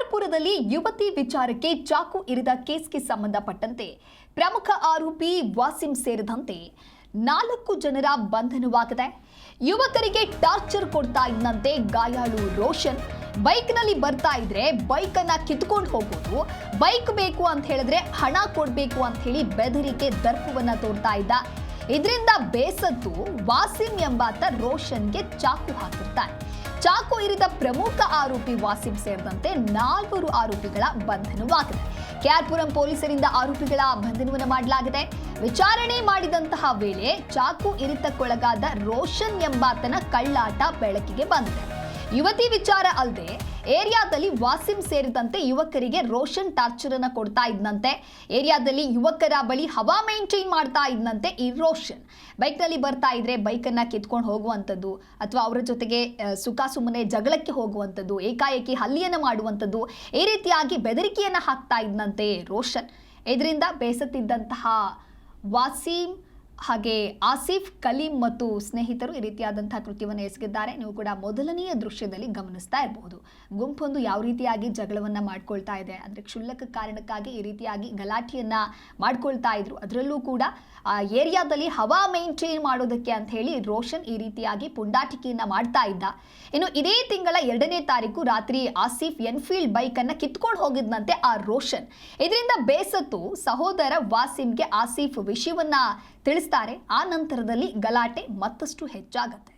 ಕೆಆರ್ಪುರದಲ್ಲಿ ಯುವತಿ ವಿಚಾರಕ್ಕೆ ಚಾಕು ಇರಿದ ಕೇಸ್ಗೆ ಸಂಬಂಧಪಟ್ಟಂತೆ ಪ್ರಮುಖ ಆರೋಪಿ ವಾಸಿಂ ಸೇರಿದಂತೆ 4 ಜನರ ಬಂಧನವಾಗಿದೆ. ಯುವಕರಿಗೆ ಟಾರ್ಚರ್ ಕೊಡ್ತಾ ಇದ್ದಂತೆ ಗಾಯಾಳು ರೋಷನ್ ಬೈಕ್ನಲ್ಲಿ ಬರ್ತಾ ಇದ್ರೆ ಬೈಕನ್ನ ಕಿತ್ಕೊಂಡು ಹೋಗೋದು, ಬೈಕ್ ಬೇಕು ಅಂತ ಹೇಳಿದ್ರೆ ಹಣ ಕೊಡಬೇಕು ಅಂತ ಹೇಳಿ ಬೆದರಿಕೆ ದರ್ಪವನ್ನ ತೋರ್ತಾ ಇದ್ದ. ಇದರಿಂದ ಬೇಸತ್ತು ವಾಸಿಂ ಎಂಬಾತ ರೋಷನ್ಗೆ ಚಾಕು ಹಾಕಿರ್ತಾನೆ. ಚಾಕು ಇರಿದ ಪ್ರಮುಖ ಆರೋಪಿ ವಾಸಿಂ ಸೇರಿದಂತೆ 4 ಆರೋಪಿಗಳ ಬಂಧನವಾಗಿದೆ. ಕೆಆರ್ಪುರಂ ಪೊಲೀಸರಿಂದ ಆರೋಪಿಗಳ ಬಂಧನವನ್ನು ಮಾಡಲಾಗಿದೆ. ವಿಚಾರಣೆ ಮಾಡಿದಂತಹ ವೇಳೆ ಚಾಕು ಇರಿತಕ್ಕೊಳಗಾದ ರೋಷನ್ ಎಂಬಾತನ ಕಳ್ಳಾಟ ಬೆಳಕಿಗೆ ಬಂದಿದೆ. ಯುವತಿ ವಿಚಾರ ಅಲ್ಲದೆ ಏರಿಯಾದಲ್ಲಿ ವಾಸಿಂ ಸೇರಿದಂತೆ ಯುವಕರಿಗೆ ರೋಷನ್ ಟಾರ್ಚರ್ ಅನ್ನ ಕೊಡ್ತಾ ಇದ್ದಂತೆ. ಏರಿಯಾದಲ್ಲಿ ಯುವಕರ ಬಳಿ ಹವಾ ಮೇಂಟೈನ್ ಮಾಡ್ತಾ ಇದ್ದಂತೆ ಈ ರೋಷನ್ ಬೈಕ್ನಲ್ಲಿ ಬರ್ತಾ ಇದ್ರೆ ಬೈಕನ್ನು ಕಿತ್ಕೊಂಡು ಹೋಗುವಂಥದ್ದು ಅಥವಾ ಅವರ ಜೊತೆಗೆ ಸುಮ್ಮನೆ ಜಗಳಕ್ಕೆ ಹೋಗುವಂಥದ್ದು, ಏಕಾಏಕಿ ಹಲ್ಲೆಯನ್ನು ಮಾಡುವಂಥದ್ದು, ಈ ರೀತಿಯಾಗಿ ಬೆದರಿಕೆಯನ್ನು ಹಾಕ್ತಾ ಇದ್ದಂತೆ ರೋಷನ್. ಇದರಿಂದ ಬೇಸತ್ತಿದ್ದಂತಹ ವಾಸಿಂ ಹಾಗೆ ಆಸಿಫ್, ಕಲೀಂ ಮತ್ತು ಸ್ನೇಹಿತರು ಈ ರೀತಿಯಾದಂತಹ ಕೃತ್ಯವನ್ನು ಎಸಗಿದ್ದಾರೆ. ನೀವು ಕೂಡ ಮೊದಲನೆಯ ದೃಶ್ಯದಲ್ಲಿ ಗಮನಿಸ್ತಾ ಇರಬಹುದು. ಗುಂಪೊಂದು ಯಾವ ರೀತಿಯಾಗಿ ಜಗಳವನ್ನ ಮಾಡ್ಕೊಳ್ತಾ ಇದೆ ಅಂದ್ರೆ ಕ್ಷುಲ್ಲಕ ಕಾರಣಕ್ಕಾಗಿ ಈ ರೀತಿಯಾಗಿ ಗಲಾಟೆಯನ್ನ ಮಾಡ್ಕೊಳ್ತಾ ಇದ್ರು. ಅದರಲ್ಲೂ ಕೂಡ ಆ ಏರಿಯಾದಲ್ಲಿ ಹವಾ ಮೇಂಟೈನ್ ಮಾಡೋದಕ್ಕೆ ಅಂತ ಹೇಳಿ ರೋಷನ್ ಈ ರೀತಿಯಾಗಿ ಪುಂಡಾಟಿಕೆಯನ್ನ ಮಾಡ್ತಾ ಇದ್ದ. ಇನ್ನು ಇದೇ ತಿಂಗಳ 2ನೇ ತಾರೀಕು ರಾತ್ರಿ ಆಸಿಫ್ ಎನ್ಫೀಲ್ಡ್ ಬೈಕ್ ಅನ್ನ ಕಿತ್ಕೊಂಡು ಹೋಗಿದ್ದಂತೆ ಆ ರೋಷನ್. ಇದರಿಂದ ಬೇಸತ್ತು ಸಹೋದರ ವಾಸಿಂಗೆ ಆಸಿಫ್ ವಿಷಯವನ್ನ ತಿಳಿಸ್ತಾರೆ. ಆ ನಂತರದಲ್ಲಿ ಗಲಾಟೆ ಮತ್ತಷ್ಟು ಹೆಚ್ಚಾಗತ್ತೆ.